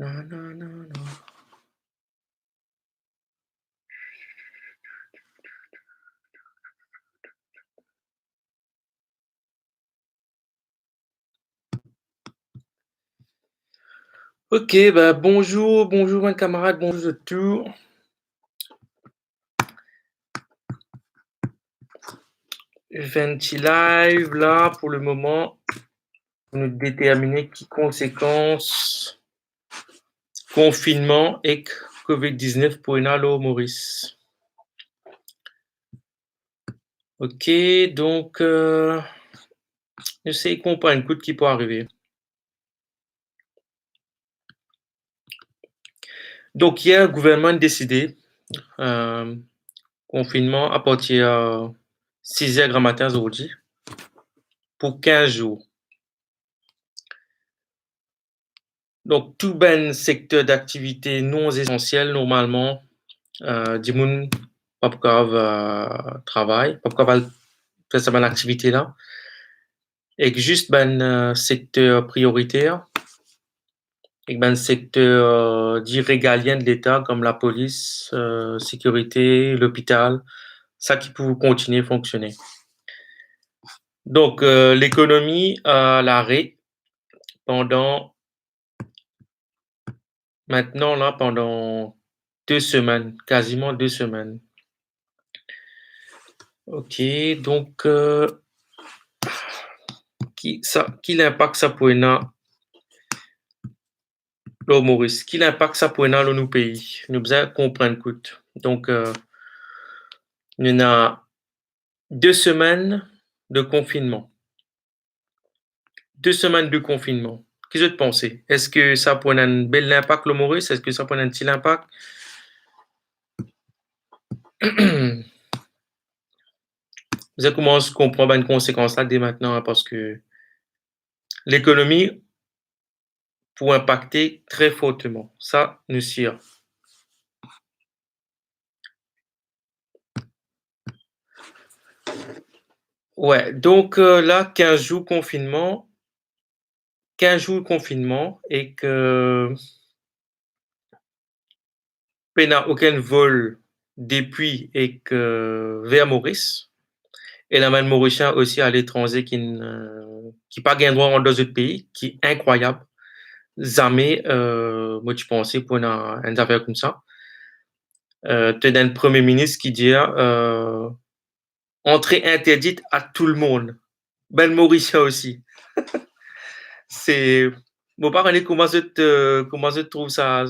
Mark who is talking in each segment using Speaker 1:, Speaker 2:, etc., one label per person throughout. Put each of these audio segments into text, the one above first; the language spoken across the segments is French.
Speaker 1: Non, non, non, non. Ok, bah bonjour, bonjour mes camarades, bonjour de tout. Je fais un petit live là pour le moment pour nous déterminer qui conséquences confinement et Covid-19 pour Inalo Maurice. Ok, donc je sais qu'on prend un coup de qui peut arriver. Donc hier, le gouvernement a décidé confinement à partir de 6h grand matin aujourd'hui pour 15 jours. Donc, tout ben secteur d'activité non essentiel, normalement, du monde pas capable travail, pas capable faire cette activité là, et que juste ben secteur prioritaire, et ben secteur dit régalien de l'État comme la police, sécurité, l'hôpital, ça qui peut continuer à fonctionner. Donc, l'économie à l'arrêt pendant maintenant là pendant 2 semaines, quasiment 2 semaines. Ok, donc qui l'impact ça pour le Maurice, qui l'impact ça pour dans nos pays, nous besoin comprendre coûte. Donc il y a 2 semaines de confinement, 2 semaines de confinement. Qu'est-ce que tu penses? Est-ce que ça pour un bel impact le Maurice? Est-ce que ça pour un petit impact? Vous commencez à comprendre une conséquence là dès maintenant hein, parce que l'économie pour impacter très fortement. Ça, nous sûr. Ouais, donc là, 15 jours confinement, 15 jours de confinement et que il n'y a aucun vol depuis et que vers Maurice. Et la même Mauricien aussi à l'étranger qui pas gain droit dans d'autres pays, qui est incroyable. Jamais, moi tu pensais pour une affaire comme ça. Tu as un premier ministre qui dit entrée interdite à tout le monde. Ben Mauricien aussi. C'est bon, pas comment je trouve sa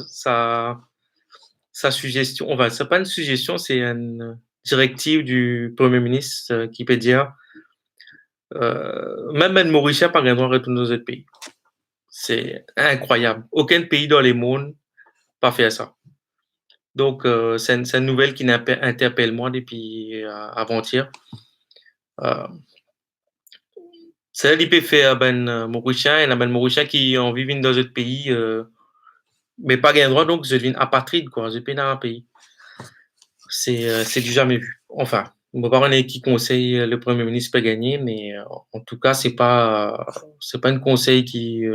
Speaker 1: suggestion. Enfin, c'est pas une suggestion, c'est une directive du Premier ministre qui peut dire même un Mauricien pas droit de retourner dans autre pays. C'est incroyable. Aucun pays dans le monde pas fait ça. Donc, c'est une nouvelle qui interpelle moi depuis avant-hier. Euh, c'est l'IP fait ben Mauricien et la ben Mauricien qui en vivent dans d'autres pays, mais pas gain droit, donc je deviens apatride, quoi. Je peux dans un pays. C'est du jamais vu. Enfin, on peut pas parler qui conseille le Premier ministre peut gagner, mais en tout cas, c'est pas un conseil qui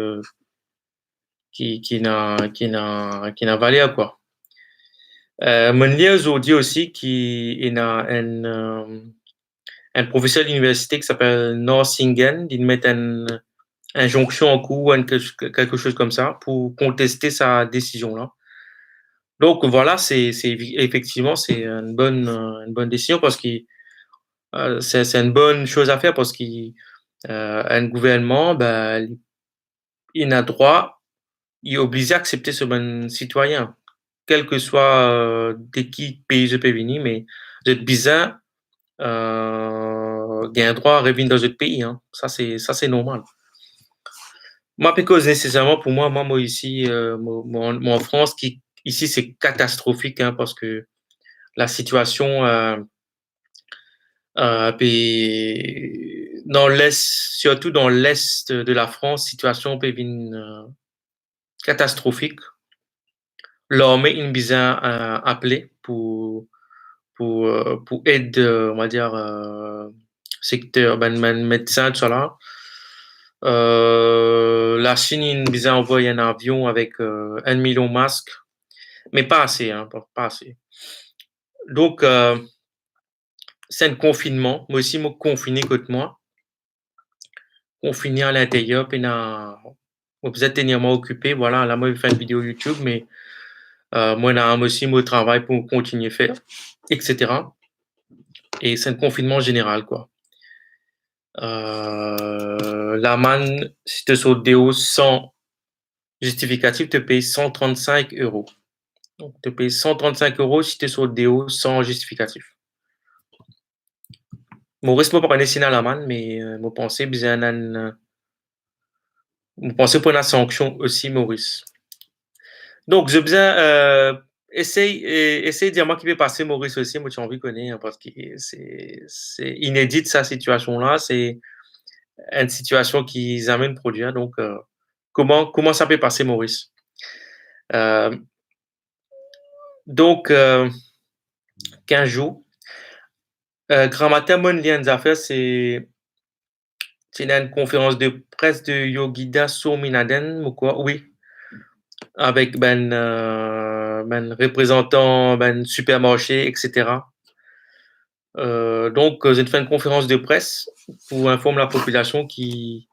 Speaker 1: n'a valé quoi. Mon lia aujourd'hui aussi qui est un professeur d'université qui s'appelle Norsingen, il met une injonction en cours, quelque chose comme ça, pour contester sa décision là. Donc voilà, effectivement c'est une bonne décision parce que c'est une bonne chose à faire parce qu'un gouvernement, ben, il a droit, il est obligé d'accepter ce bon citoyen, quel que soit de qui pays je peux venir, mais vous êtes bizarre, il y a un droit à revenir dans notre pays. Hein. Ça c'est normal. Moi, parce nécessairement pour moi ici, moi, en France, ici c'est catastrophique hein, parce que la situation dans l'est, surtout dans l'est de la France, situation peut être catastrophique. L'armée est bien appelée pour aide, on va dire, secteur ben médecin tout ça là. La Chine, ils ont envoyé un avion avec 1 million de masques, mais pas assez, hein, pas assez. Donc, c'est un confinement. Moi aussi, moi, confiné contre moi. Confiné à l'intérieur, puis vous êtes tellement occupé. Voilà, là, moi, je fais une vidéo YouTube, mais moi, moi aussi, moi, travail pour continuer à faire, etc. Et c'est un confinement général, quoi. La manne, si tu sautes des hausses sans justificatif, te paye 135 €. Donc, tu payes 135 € si tu es sur DO sans justificatif. Maurice m'a pas à la manne, mais je pensais bien je pensais pour la sanction aussi, Maurice. Donc, je besoin essaye de dire moi qui vais passer Maurice aussi, moi j'ai envie de connaître hein, parce que c'est inédit sa situation là, c'est une situation qu'ils amènent produire. Donc, comment ça peut passer Maurice? Euh, donc, 15 jours. Grand matin, mon lien d'affaires, c'est une conférence de presse de Yogida Sominaden ou quoi? Oui, avec ben représentant ben supermarché, etc. Donc, j'ai fait une conférence de presse pour informer la population qui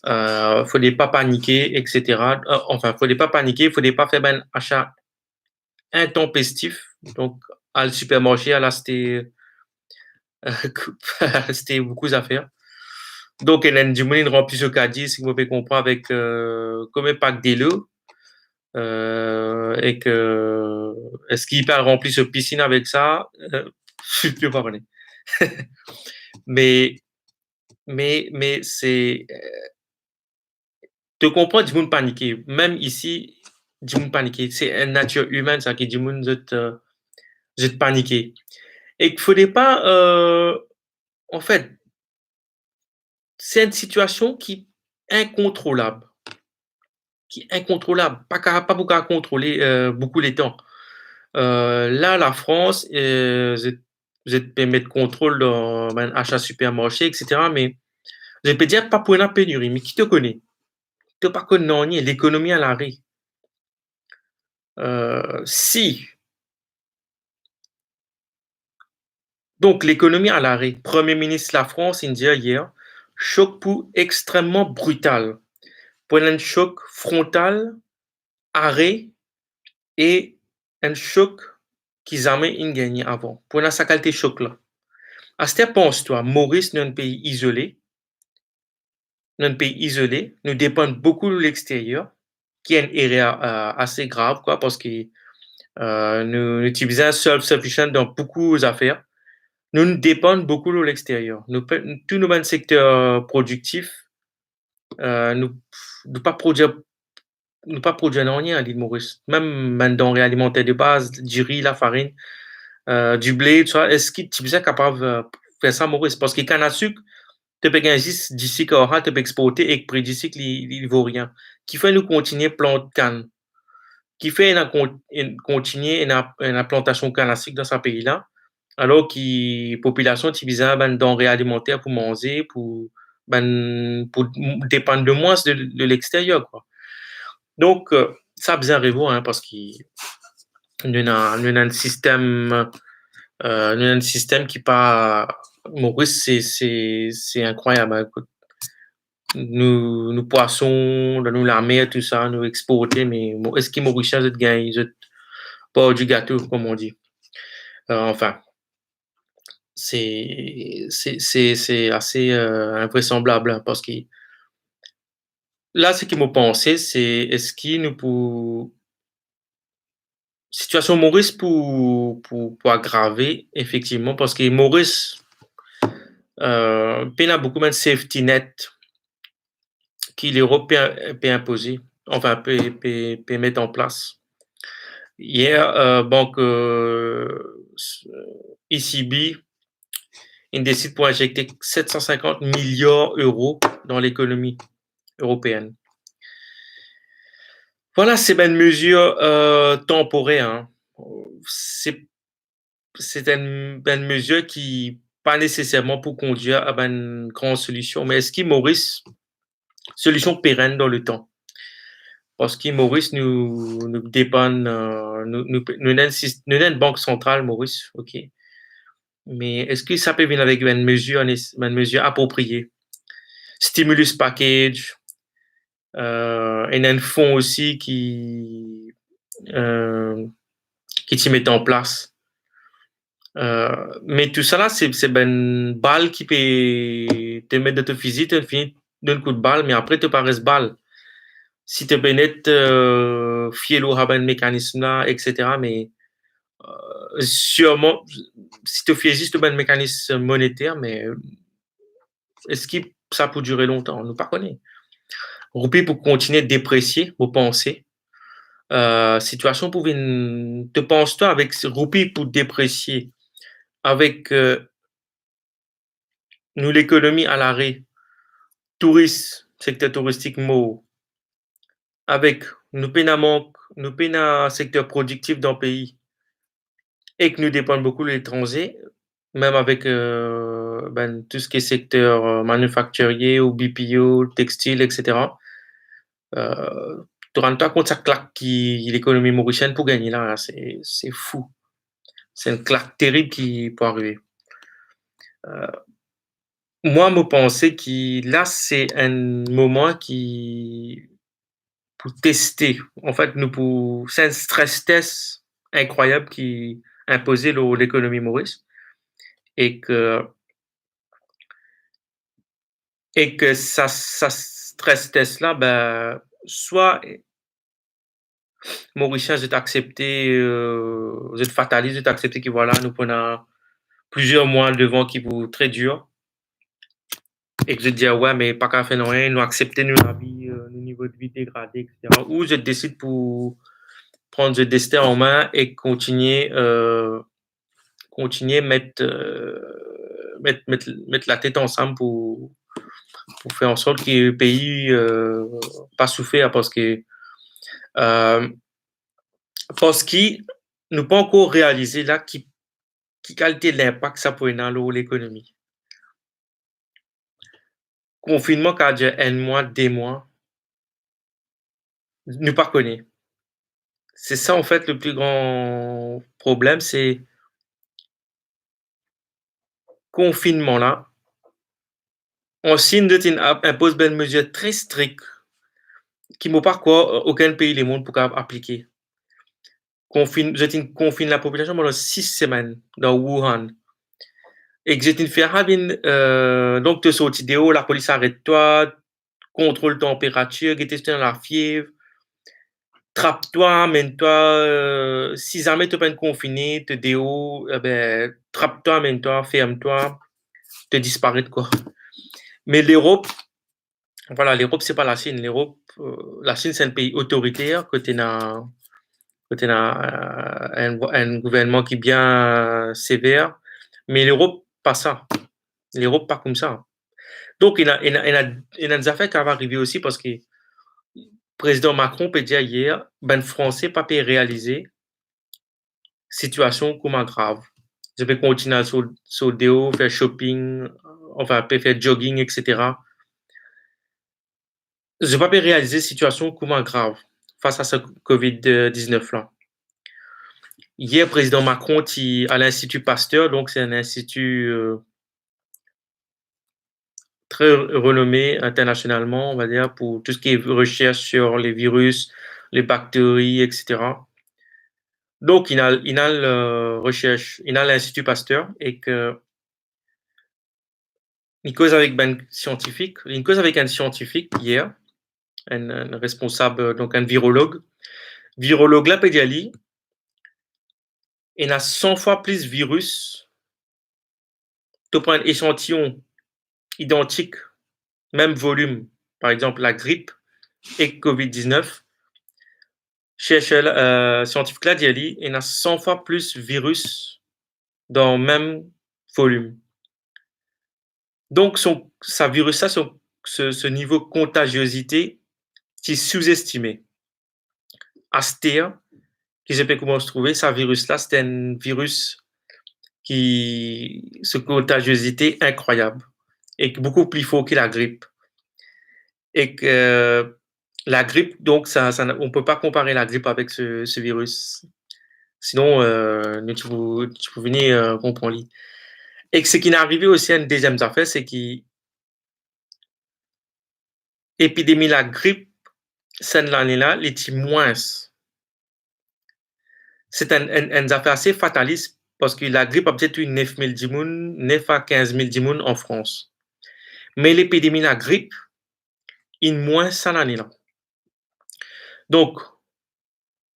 Speaker 1: fallait pas paniquer, etc. Enfin, fallait pas paniquer, fallait pas faire un achat intempestif. Donc, à le supermarché, à là, c'était beaucoup d'affaires. Donc, il y a du monde rempli ce caddie, si vous pouvez comprendre, avec comme un pack d'eau. Et que est-ce qu'il peut remplir ce piscine avec ça? Je ne peux pas parler. mais mais c'est te comprends du monde paniquer. Même ici, du monde paniquer. C'est une nature humaine, ça qui du monde de paniquer. Et qu'il faudrait pas en fait, c'est une situation qui est incontrôlable. Qui est incontrôlable. Pas beaucoup à contrôler beaucoup les temps. Là, la France, vous êtes permis de contrôle dans un achat supermarché, etc. Mais je peux dire pas pour une pénurie, mais qui te connaît? Tu pas connais non, l'économie à l'arrêt. Si, donc l'économie à l'arrêt. Premier ministre de la France, il dit hier, choc pour extrêmement brutal. Pour un choc frontal, arrêt et un choc qu'ils avaient gagné avant. Pour un qualité choc là. À ce pense-toi, Maurice, est un pays isolé, notre pays isolé, nous dépendons beaucoup de l'extérieur, qui est une erreur assez grave, quoi, parce que nous utilisons self-sufficient dans beaucoup d'affaires. Nous dépendons beaucoup de l'extérieur. Tous nos secteurs productifs, nous ne pas produire nous pas produire rien à l'île Maurice. Même denrées alimentaires de base, du riz, la farine, du blé, tout ça. Est-ce que tu es capable de faire ça, Maurice? Parce que canne à sucre, tu peux gagner d'ici qu'aura, tu peux exporter et prix d'ici qu'il vaut rien. Qui fait nous continuer planter canne, qui fait continuer une plantation canne à sucre dans ce pays-là, alors que la population a besoin de denrées alimentaires pour manger, pour dépendre de moins de l'extérieur, quoi. Donc, ça a besoin arriver, hein, parce qu'il nous avons un système, un système qui pas, Maurice, c'est incroyable, hein. Écoute, nous poissons, nous la mer, tout ça, nous exporter, mais est-ce que Mauricien, vous gagne, vous pas du gâteau, comme on dit. Enfin, c'est assez invraisemblable, hein, parce que là, ce qui m'a pensé, c'est est-ce qu'il nous pour situation Maurice pour aggraver, effectivement, parce que Maurice, il a beaucoup de safety net qui l'Europe peut imposer, enfin, peut mettre en place. Hier, banque ECB, il décide pour injecter 750 milliards d'euros dans l'économie européenne. Voilà, c'est une mesure temporaire, hein. C'est une mesure qui pas nécessairement pour conduire à une grande solution. Mais est-ce que Maurice, solution pérenne dans le temps. Parce que Maurice nous dépend, nous avons une banque centrale, Maurice, ok. Mais est-ce que ça peut venir avec une mesure appropriée? Stimulus package, et un fonds aussi euh, qui t'y met en place. Mais tout ça là, c'est une balle qui peut te mettre de ton physique, tu finis d'un coup de balle, mais après, tu paraît balle. Si tu peux net fier au un mécanisme là, etc. Mais sûrement, si tu fais juste un mécanisme monétaire, mais est-ce que ça peut durer longtemps? On ne pas connaît. Roupies pour continuer de déprécier vos pensées. Situation pour une... Te penses-toi avec roupies pour déprécier, avec nous l'économie à l'arrêt, tourisme, secteur touristique mort, avec nous peine à manque, nous peine à secteur productif dans le pays, et que nous dépendons beaucoup de l'étranger, même avec tout ce qui est secteur manufacturier ou BPO, textile, etc. Euh, tu rends pas compte ça claque qui l'économie mauricienne pour gagner là, c'est fou. C'est une claque terrible qui peut arriver. Moi, je pensais que là, c'est un moment qui pour tester. En fait, c'est un stress test incroyable qui imposé l'économie Maurice et que ça stress test là, ben, soit Mauricien, j'ai accepté, j'ai fataliste, j'ai accepté que voilà, nous prenons plusieurs mois devant qui vont très dur et que je dis ouais, mais pas qu'à faire rien, nous accepter nous la vie, le niveau de vie dégradé, etc. Ou je décide pour prendre le destin en main et continuer mettre la tête ensemble pour faire en sorte que le pays pas souffert euh, parce qu'il nous pas encore réalisé là qui qualité l'impact ça peut avoir dans l'économie. Confinement qui a duré un mois, 2 mois, nous pas connaît. C'est ça en fait le plus grand problème, c'est confinement là. On signe de impose une mesure très stricte qui ne pas quoi aucun pays du monde pour appliquer. Confine la population pendant 6 semaines dans Wuhan. Et que j'ai fait donc tu sorti de haut, la police arrête toi, contrôle température, qui dans la fièvre, trappe-toi, mène-toi, si jamais tu pas confiné, te déo, ben, trappe-toi, mène-toi, ferme-toi, te disparaît quoi. Mais l'Europe, voilà, l'Europe c'est pas la Chine. La Chine c'est un pays autoritaire, côté un gouvernement qui est bien sévère, mais l'Europe pas ça. L'Europe pas comme ça. Donc il y a des affaires qui vont arriver aussi parce que le président Macron peut dire hier, ben français pas pu réaliser situation comment grave. Je vais continuer sur déo, faire shopping, enfin peut faire jogging, etc. Je pas pu réaliser situation comment grave face à ce Covid-19 là. Hier, président Macron à l'Institut Pasteur, donc c'est un institut très renommé internationalement, on va dire, pour tout ce qui est recherche sur les virus, les bactéries, etc. Donc, il a l'Institut Pasteur et il cause avec un scientifique hier, un responsable, donc un virologue. Virologue là, peut dire, il a 100 fois plus de virus. Tu prends un échantillon identique, même volume, par exemple la grippe et Covid-19, chercheur scientifique là, il y a 100 fois plus de virus dans le même volume. Donc, sa virus, ce niveau de contagiosité, qui est sous-estimé. Astéa, qui je sais pas comment se trouver, sa virus-là, c'est un virus qui, ce contagiosité incroyable et beaucoup plus fort que la grippe. et que la grippe, donc on peut pas comparer la grippe avec ce virus. Sinon, tu peux venir comprendre. Et que ce qui est arrivé aussi à une deuxième affaire, c'est que l'épidémie de la grippe, cette année-là, les petits moins. C'est une affaire assez fataliste parce que la grippe a peut-être eu 9 000 dimoun, 9 à 15 000 dimoun en France. Mais l'épidémie de la grippe, il moins cette année-là. Donc,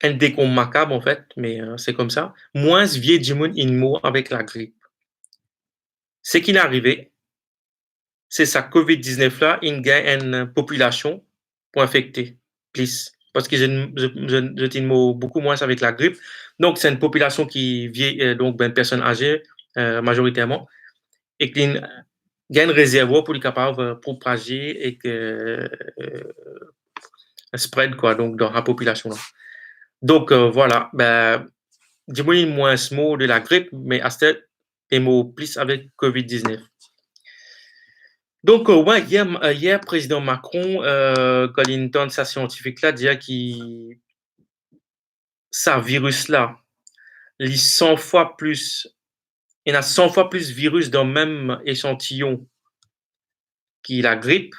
Speaker 1: un décompte macabre en fait, mais c'est comme ça. Moins vieux dimoun, il meurt avec la grippe. Ce qui est arrivé, c'est sa COVID-19 là, il gagne une population pour infecter plus. Parce que je t'ai beaucoup moins avec la grippe. Donc, c'est une population qui vit, donc, ben, personnes âgées, majoritairement, et qui gagne un réservoir pour être capable de propager et que spread, quoi, donc, dans la population là. Donc, voilà, ben, dis-moi moins ce mot de la grippe, mais à cette et mot plus avec COVID-19. Donc, ouais, hier, président Macron, quand il entend sa scientifique là, dit que ça virus là, il 100 fois plus, il y a 100 fois plus de virus dans le même échantillon que la grippe,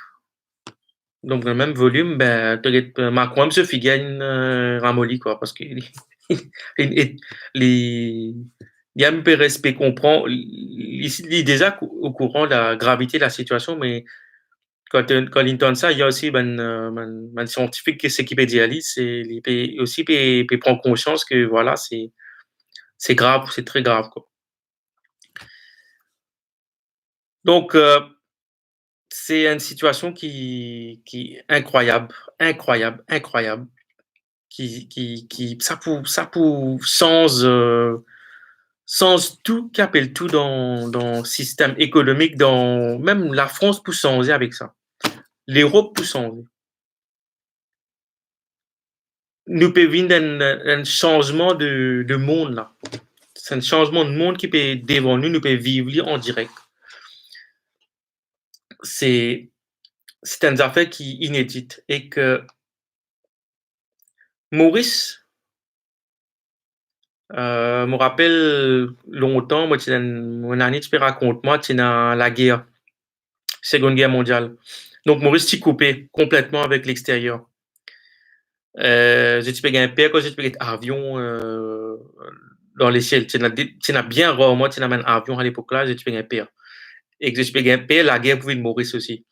Speaker 1: donc dans le même volume, ben, Macron se fait gagner ramolli, quoi, parce que il y a un peu respect comprend, il est déjà au courant de la gravité de la situation, mais quand il entend ça, il y a aussi un scientifique qui s'équipe d'idéaliste et il peut aussi peut prendre conscience que voilà, c'est grave, c'est très grave, quoi. Donc, c'est une situation qui est incroyable, incroyable, incroyable, ça pour sans tout qui appelle tout dans le système économique, dans même la France pour changer avec ça, l'Europe pour changer. Nous peut vivre un changement de monde là. C'est un changement de monde qui peut devant nous, nous peut vivre en direct. C'est c'est une affaire qui est inédite et que Maurice me rappelle longtemps, moi, mon année, tu peux raconter moi, tu dans la guerre, Seconde Guerre mondiale. Donc, Maurice s'est coupé complètement avec l'extérieur. J'ai payé un père quand j'ai payé un avion dans les ciels. Tu as bien rarement, tu as un avion à l'époque là, j'ai payé un père. Et que j'ai payé un père, la guerre pouvait Maurice aussi.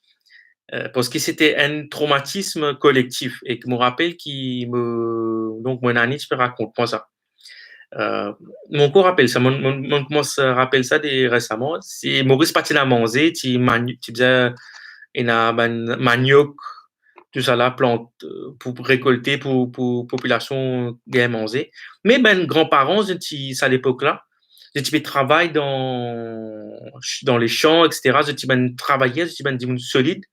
Speaker 1: Parce que c'était un traumatisme collectif et que me rappelle donc mon année, je peux raconter moi ça. Mon corps rappelle ça, mon commence à rappeler ça récemment. C'est Maurice Patina Manzé, tu disais, il y a manioc, tout ça là, plante pour récolter pour population bien manger. Mais ben grands-parents, à l'époque là, je travaille dans les champs, etc. Je travaillais, je ben du solide.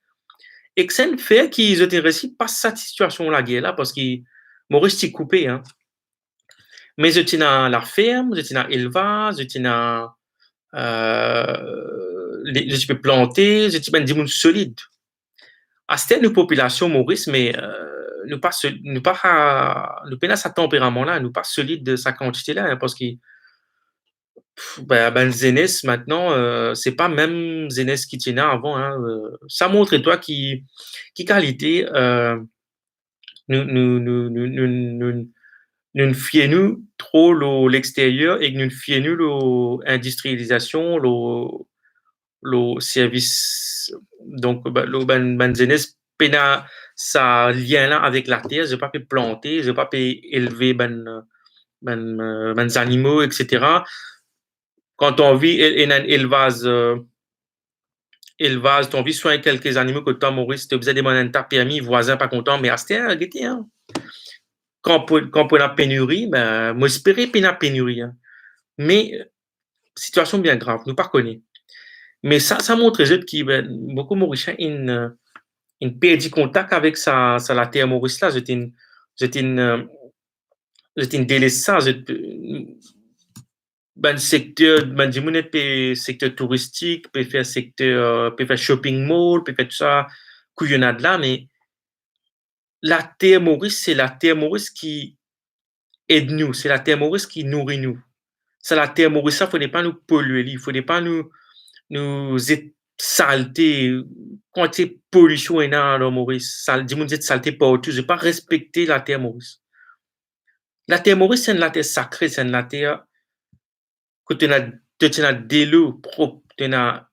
Speaker 1: Et que ça ne fait qu'ils étaient réussi pas cette situation là guerre là parce que Maurice s'est coupé hein. Mais je tiens à la ferme, je tiens à l'élevage, je tiens à je peux planter, je tiens à des solide. À cette une population Maurice, mais nous pas sa tempérament là, nous pas solide de sa quantité là, hein, parce que ben Zenes maintenant, c'est pas même Zenes qui tient avant. Hein, ça montre toi qui qualité nous nous nous nous nous, nous nous fions trop l'extérieur et nous fions l'industrialisation, le service. Donc, ben jeunesse, pena ça lien là avec la terre, je pas pu planter, je pas pu élever ben animaux, etc. Quand on vit un élevage, on vit soit quelques animaux que toi, Maurice, tu as besoin de demander un permis, voisin pas content, mais à ce hein. Quand la pénurie, ben, moi, j'espérais pas la pénurie, hein. Mais, situation bien grave, nous pas connaît. Mais ça montre juste que ben, beaucoup Mauriciens, ils perdent contact avec la terre Maurice là. J'étais une délaissé ça. Ben, secteur, ben, du secteur touristique, peut faire secteur, peut faire shopping mall, peut faire tout ça, couillonnade là, mais la terre Maurice, c'est la terre Maurice qui aide nous, c'est la terre Maurice qui nourrit nous. C'est la terre Maurice, ça, il ne faudrait pas nous polluer, il ne faudrait pas nous saleté, quantité pollution est dans le Maurice, dis moi dit saleté partout, je pas respecter la terre Maurice. La terre Maurice, c'est une terre sacrée, c'est une terre que tu as de l'eau propre, tu as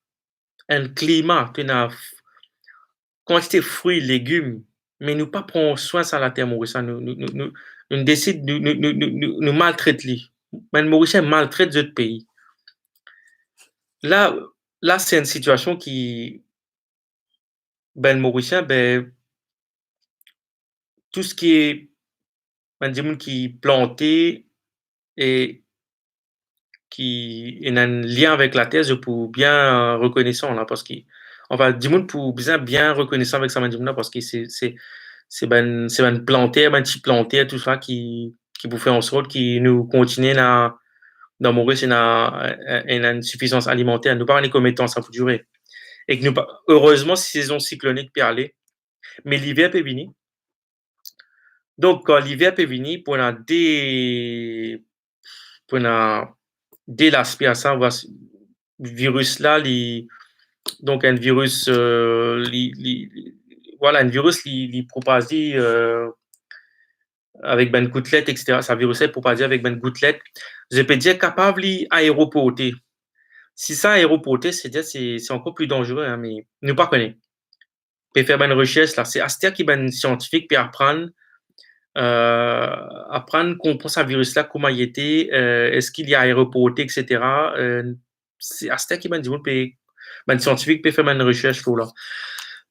Speaker 1: un climat, tu as quantité de fruits, légumes, mais nous pas prendre soin de la terre Maurice, nous décide nous maltraiter. Mais Mauricien maltraite d'autres pays. Là, là c'est une situation qui, ben, Mauricien, ben, tout ce qui est, ben, du monde qui planté et qui est un lien avec la terre, je pour bien reconnaissant là, parce qu'on va du monde pour bien reconnaissant avec ça, du monde là, parce que c'est ben planté, ben petit planté, tout ça qui vous fait en sorte qui nous continue dans Maurice, il y a une suffisance alimentaire. Nous parlons combien de temps ça peut durer. Et que nous, heureusement, saison cyclonique peut aller, mais l'hiver peut venir. Donc, quand l'hiver peut venir, pour dès l'aspect à ça, virus là, donc un virus, voilà, un virus, il propage avec ben gouttelette, etc. Ça virus est propagé avec ben gouttelette. Je peux dire capable d'aéroporter. Si ça aéroporté, c'est encore plus dangereux, hein, mais nous pas connaît. Puis faire une recherche là, c'est Astia qui ben scientifique puis apprendre comprendre ce virus là comment il était, est-ce qu'il y a aéroporté, etc. C'est Astia qui ben dit ben scientifique peut faire une recherche pour là.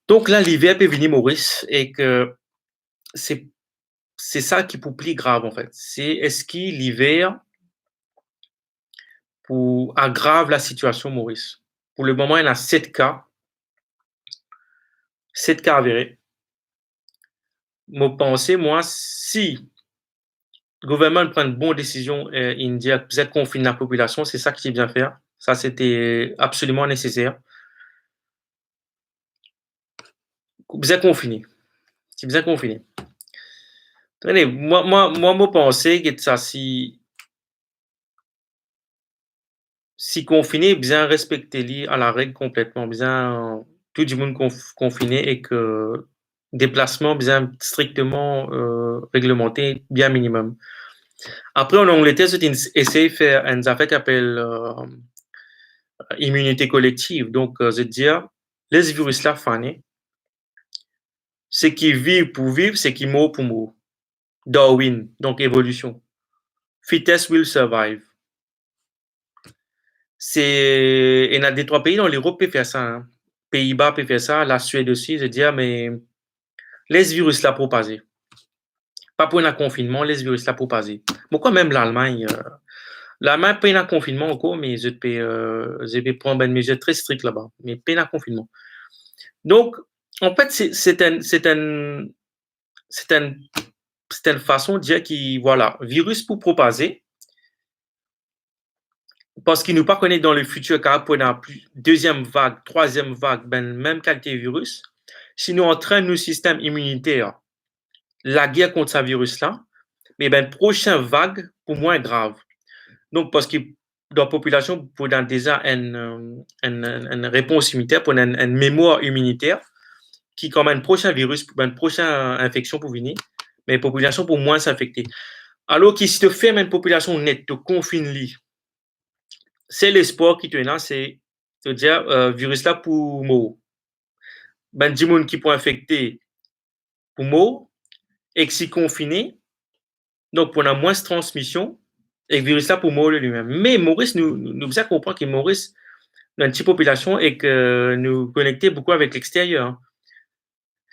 Speaker 1: Donc là l'hiver peut venir Maurice et que c'est ça qui est plus grave en fait. C'est est-ce que l'hiver pour aggrave la situation Maurice. Pour le moment, il y en a 7 cas. 7 cas avérés. Moi, pensée, moi, si le gouvernement prend une bonne décision, il dit que vous êtes confiné la population, c'est ça qu'il est bien faire. Ça, c'était absolument nécessaire. Vous êtes confiné. Si vous êtes confiné. Tenez, moi, pensée que ça, si confiné, bien respecter à la règle complètement, bien tout le monde confiné et que déplacement bien strictement réglementé, bien minimum. Après, en Angleterre, c'est essayé de faire une affaire qui s'appelle immunité collective. Donc, je veux dire, les virus là, fané, c'est qui vivent pour vivre, c'est qui meurent pour mourir. Darwin, donc évolution. Fittest will survive. C'est, il y a des 3 pays dans l'Europe qui peut faire ça. Hein. Pays-Bas peut faire ça, la Suède aussi, je veux dire, mais laisse virus là propager. Pas pour un confinement, laisse virus là propager. Pourquoi même l'Allemagne l'Allemagne pas un confinement encore, mais je vais prendre une mesure très stricte là-bas, mais pas un confinement. Donc, en fait, c'est une façon de dire qu'il, voilà, virus pour propager, parce qu'il nous pas connaît dans le futur, car pour une deuxième vague, troisième vague, ben, même qualité virus, si nous entraînons nos systèmes immunitaires, la guerre contre ce virus-là, mais ben, prochaine vague, pour moi, est grave. Donc, parce que dans la population, pour déjà une réponse immunitaire, pour une mémoire immunitaire, qui, comme un prochain virus, une prochaine infection pour venir, mais la population pour moins s'infecter. Alors que si tu fermes une population nette, tu confines li, c'est l'espoir qui te là, c'est de dire virus là pour mourir. Ben, du monde qui peut infecter pour mourir, et que si confiné, donc pour avoir moins de transmission, et le virus là pour mourir lui-même. Mais Maurice, nous bien comprendre que Maurice, une petite population et que nous connecter beaucoup avec l'extérieur.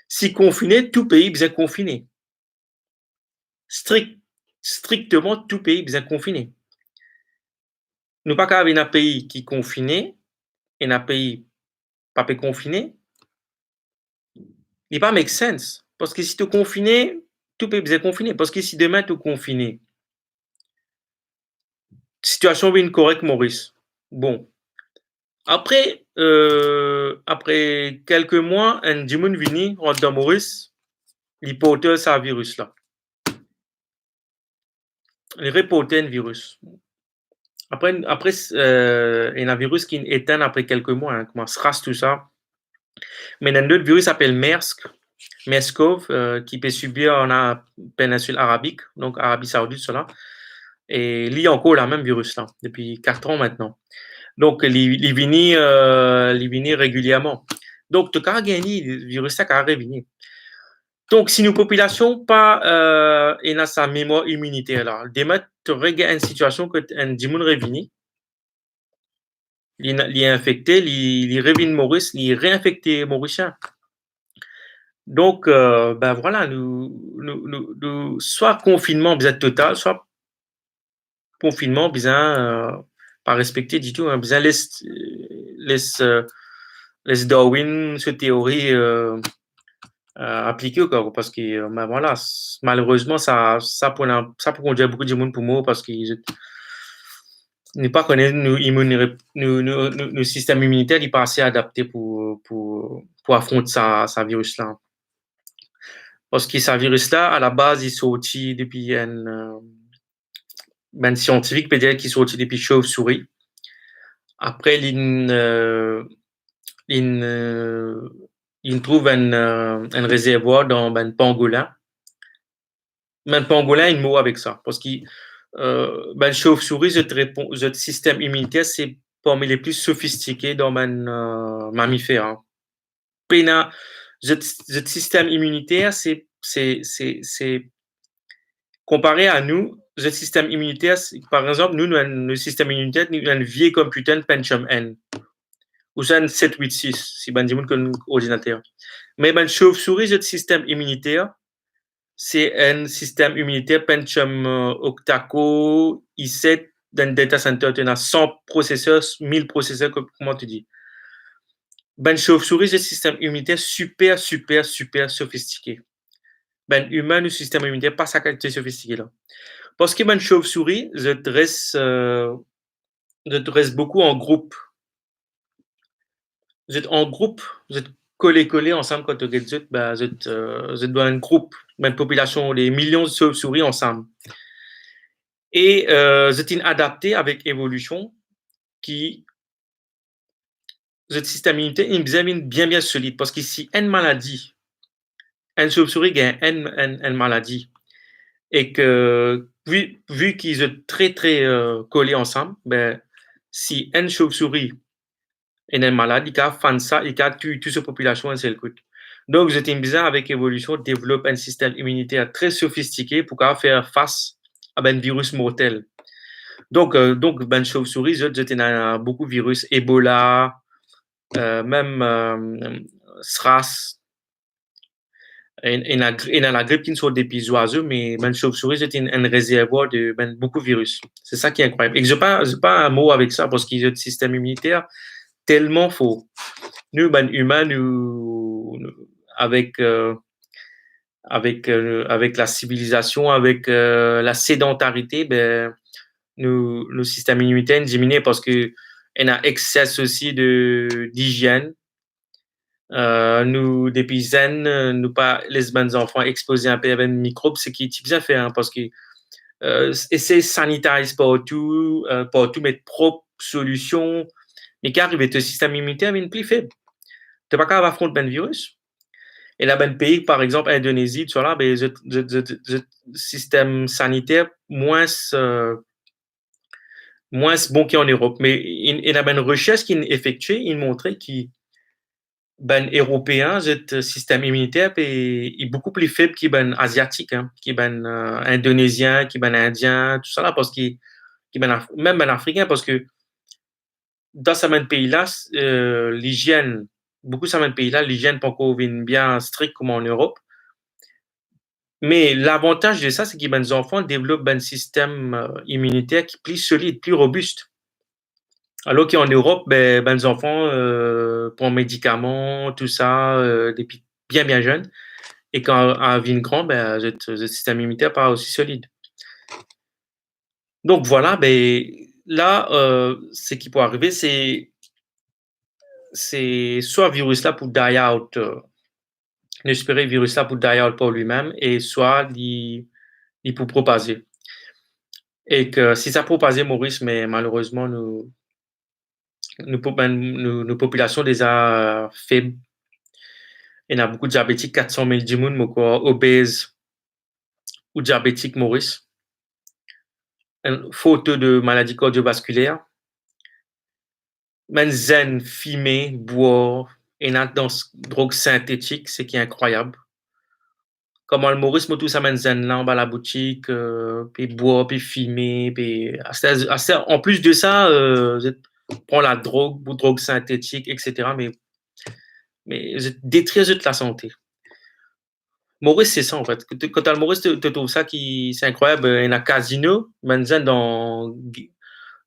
Speaker 1: Si confiné, tout pays bien confiné. Strictement tout pays bien confiné. Nous pas qu'avoir un pays qui est confiné et un pays pas confiné. Il pas make sense. Parce que si tu es confiné, tout pays bien confiné. Parce que si demain tu es confiné, situation bien correcte, Maurice. Bon. Après, après quelques mois, un Jimoun vini, en dans Maurice, il portait ce virus-là. Il reportait un virus. Après, il y a un virus qui est éteint après quelques mois, hein, comment SRAS, tout ça. Mais il y a un autre virus qui s'appelle MERS-CoV, qui peut subir en la péninsule arabique, donc Arabie Saoudite, cela. Et il y a encore le même virus là, depuis 4 ans maintenant. Donc, il vient régulièrement. Donc, tu as gagné le virus qui a revenu. Donc, si nos populations pas dans sa mémoire immunitaire là, demain, tu regardes une situation que un dimanche revenu, il est infecté, il revient Maurice, il est réinfecté Mauricien. Donc, ben voilà, nous soit confinement bien total, soit confinement bien pas respecté du tout, hein, bien laisse Darwin cette théorie appliquée quoi, parce que ben voilà, malheureusement ça pour conduire beaucoup de monde pour moi parce que ne pas connaître nos systèmes immunitaires, il pas assez adapté pour affronter sa virus là. Parce que ce virus-là, à la base, il est sorti depuis un scientifique peut-être qui est sorti depuis chauve-souris. Après, il trouve un réservoir dans un pangolin. Un pangolin, il meurt avec ça. Parce que chauve-souris, notre système immunitaire, c'est parmi les plus sophistiqués dans un mammifère. Hein. Notre système immunitaire, c'est comparé à nous, le système immunitaire, par exemple, nous, le système immunitaire, nous avons un vieux computer Pentium N, ou c'est un 786, si ben dit comme ordinateur. Mais ben chauve-souris, le système immunitaire, c'est un système immunitaire Pentium octa-core i7 dans le data center, tu as 100 processeurs, 1000 processeurs, comment tu dis. Ben chauve-souris, le système immunitaire super, super, super sophistiqué. Ben humain, le système immunitaire, pas sa qualité sophistiquée là. Parce que ben chauve-souris, je dresse beaucoup en groupe. Vous êtes en groupe, vous êtes collés ensemble quand vous êtes, ben, vous êtes dans un groupe, une population, les millions de chauves-souris ensemble. Et vous êtes adapté avec évolution qui, votre système immunitaire est bien solide. Parce que si une maladie, une chauve-souris gagne une maladie, et que vu qu'ils sont très très collés ensemble, ben, si une chauve-souris est une maladie, il a fait ça, il a tué toute sa population un seul coup. Donc, vous êtes bizarre avec l'évolution, développe un système immunitaire très sophistiqué pour faire face à un virus mortel. Donc ben chauve-souris, j'étais dans beaucoup de virus, Ebola, même SRAS, et dans la grippe qui ne sont des petits oiseaux, mais ben chauve-souris, c'était un réservoir de ben, beaucoup de virus. C'est ça qui est incroyable. Et je n'ai pas un mot avec ça parce qu'ils ont un système immunitaire tellement faux. Nous, ben humains, avec la civilisation, avec la sédentarité, ben le système immunitaire diminue parce que on a excès aussi d'hygiène. Nous, depuis zen, nous pas les bonnes enfants exposés un peu à des microbes, ce qui est bien fait, hein, parce que essayer sanitize partout, mettre propre solution, mais qui arrive le système immunitaire est plus faible. Tu n'es pas capable d'affronter un virus. Et là, ben, pays, par exemple, Indonésie, tu vois là, ben, le système sanitaire moins bon qu'en Europe. Mais il y a une recherche qui est effectuée, il montrait que ben européen, ce système immunitaire est beaucoup plus faible que ben asiatique, hein, que ben indonésien, que ben indien, tout ça là, parce que même ben africain, parce que dans certains pays-là, l'hygiène, beaucoup de certains pays-là, l'hygiène pas encore bien stricte comme en Europe. Mais l'avantage de ça, c'est que ben, les enfants développent un système immunitaire qui est plus solide, plus robuste. Alors qu'en Europe, ben, les enfants prennent médicaments, tout ça, depuis bien jeunes. Et quand à vie grand, ben, le système immunitaire n'est pas aussi solide. Donc voilà, ben, là, ce qui peut arriver, c'est c'est soit virus là pour die out, espérer virus là pour die out pour lui-même, et soit il pour propager. Et que si ça propager, Maurice, mais malheureusement, nos populations déjà faibles. Il y a beaucoup de diabétiques, 400 000 du monde, obèses ou diabétiques, Maurice. Faute de maladies cardiovasculaires. Même zen, fumer, boire, et dans drogue synthétique, c'est qui est incroyable. Comment le Maurice, tout ça, même zen là, en bas à la boutique, puis boire, puis fumer, puis en plus de ça, prend la drogue, ou drogue synthétique, etc. Mais détruire la santé. Maurice, c'est ça en fait. Quand tu Maurice, tu trouves ça qui c'est incroyable. Il y a un casino, maintenant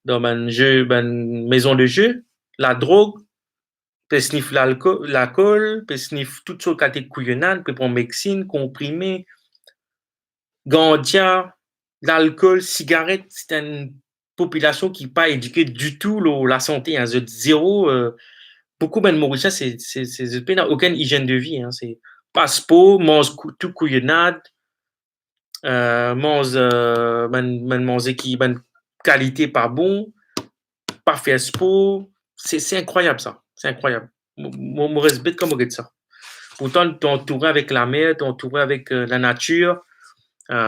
Speaker 1: dans une maison de jeu, la drogue, puis sniff l'alcool, puis sniff toutes sortes de couillonnades, puis prendre médecine, comprimé, gandia, l'alcool, cigarette. C'est une population qui n'est pas éduquée du tout la santé. Hein, zéro. Beaucoup de Mauriciens, c'est n'a aucune hygiène de vie. Hein, c'est passe-pot, mange tout couillonnade. Mange manger qui bonne qualité pas bon, pas fait sport, c'est incroyable ça, c'est incroyable. Mon respect comme on dit ça. Pourtant, tu es entouré avec la mer, tu es entouré avec la nature,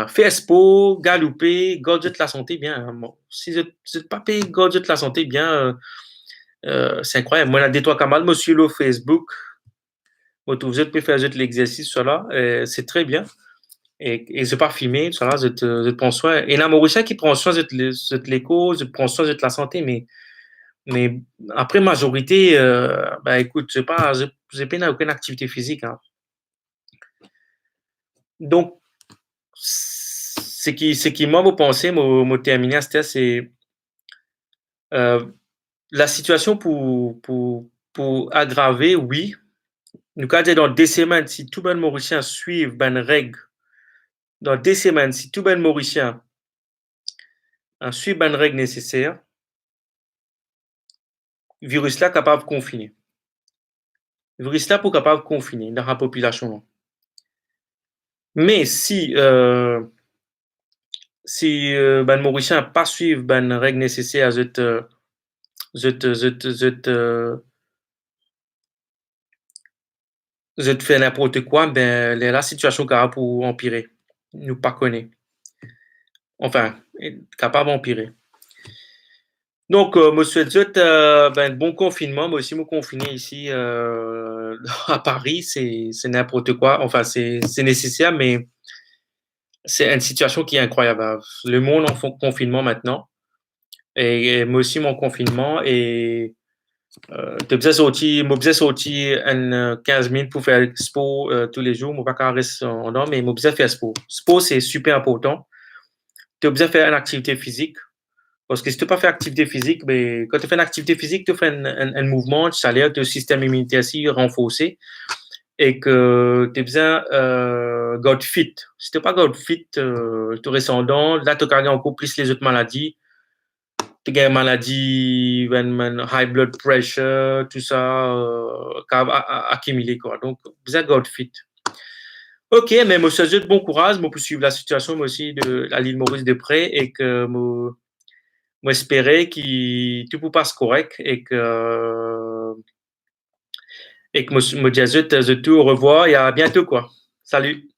Speaker 1: fais sport, galoper, garde la santé bien. Hein. Bon, si je ne pas payé garde la santé bien, c'est incroyable. Moi, des trois camarades, monsieur le Facebook, moi, vous peux faire l'exercice, cela, c'est très bien. Et je pas filmer, ça là, je te prends soin. Et la Mauricien qui prend soin de l'écho, je prends soin de la santé, mais après, majorité, bah, écoute, j'ai pas aucune activité physique. Hein. Donc, ce qui moi, vous pensez, me terminer, c'est euh, la situation pour aggraver, oui. Nous, quand dans 2 semaines, si tout le monde Mauricien suit une règle, dans 2 semaines, si tout le monde Mauricien suit une règle nécessaire, virus là capable de confiner. Virus là pour capable de confiner dans la population. Mais si ben Mauricien pas suivre ben règles nécessaires, je te fais n'importe quoi, ben la situation capable pour empirer. Nous pas connaît. Enfin, capable d'empirer. Donc, monsieur Zut, ben, bon confinement. Moi aussi, me confiner ici à Paris, c'est n'importe quoi. Enfin, c'est nécessaire, mais c'est une situation qui est incroyable. Le monde en confinement maintenant. Et moi aussi, mon confinement. Et moi, sorti 15 minutes pour faire sport tous les jours. Moi, pas rester en dehors, mais moi, faire sport. Sport, c'est super important. Tu as besoin de faire une activité physique. Parce que si tu n'as pas fait activité physique, ben, quand tu fais une activité physique, tu fais un mouvement, ça l'air ton système immunitaire aussi renforcé et que tu as besoin de fit. Si tu n'es pas God fit, tu restes en dents, là, tu as encore plus les autres maladies. Tu as une maladie, high blood pressure, tout ça, accumulé. Quoi. Donc, besoin de God fit. Ok, mais moi, je te souhaite bon courage. Moi, pour suivre la situation, moi aussi, de l'île Maurice de près et que moi, espérer que tout passe correct et que me dis au revoir et à bientôt quoi. Salut.